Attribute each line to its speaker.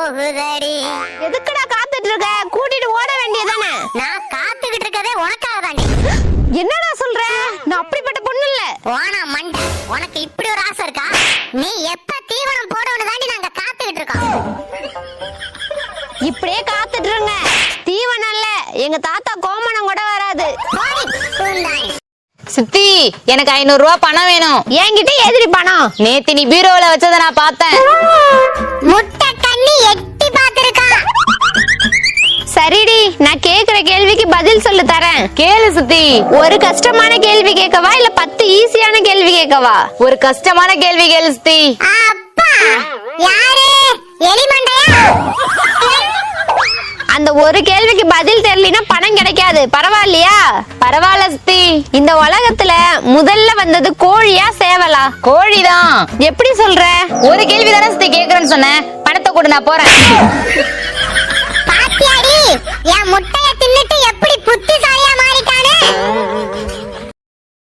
Speaker 1: போகுதடி.
Speaker 2: எதுக்குடா காத்துட்டு இருக்க? கூட்டிட்டு ஓட வேண்டியதானே.
Speaker 1: நான் காத்துக்கிட்டு இருக்கதே உனக்காக தாண்டி.
Speaker 2: என்னடா சொல்ற? நான் அப்படிப்பட்ட பொண்ணு இல்ல.
Speaker 1: போனா மண்டை, உனக்கு இப்படி ஒரு ஆசை இருக்கா? நீ எப்ப தீவனம் போடணும் தாண்டி நாங்க காத்துக்கிட்டு இருக்கோம்.
Speaker 2: இப்படியே காத்துட்டு இருங்க. தீவனம் இல்ல, எங்க தாத்தா கோமணம் கூட வராது.
Speaker 3: சித்தி, எனக்கு 500 ரூபாய் பணம் வேணும்.
Speaker 2: என்கிட்ட எதிரி பணம்?
Speaker 3: நேத்து நீ பீரோல வச்சத நான் பார்த்தேன்.
Speaker 1: முட்டை கண்ணி எட்டி பாத்துருக்கா.
Speaker 2: சரிடி, நான் கேக்குற கேள்விக்கு பதில் சொல்லு தரேன்.
Speaker 3: கேளு சித்தி.
Speaker 2: ஒரு கஷ்டமான கேள்வி கேட்கவா இல்ல 10 ஈஸியான கேள்வி கேட்கவா?
Speaker 3: ஒரு கஷ்டமான கேள்வி கேளு சித்தி.
Speaker 1: அப்பா யாரு? எலிமண்டையா?
Speaker 2: அந்த ஒரு கேள்விக்கு பதில் தெரியலனா பணம் கிடைக்காது. பரவாயில்லையா?
Speaker 3: பரவாயில்ல சித்தி.
Speaker 2: இந்த உலகத்துல முதல்ல வந்தது கோழியா சேவலா?
Speaker 3: கோழிதான்.
Speaker 2: எப்படி சொல்ற?
Speaker 3: ஒரு கேள்வி தானே சித்தி கேக்குறேன்னு சொன்னேன். பணத்தை கொடு, நான் போறேன்.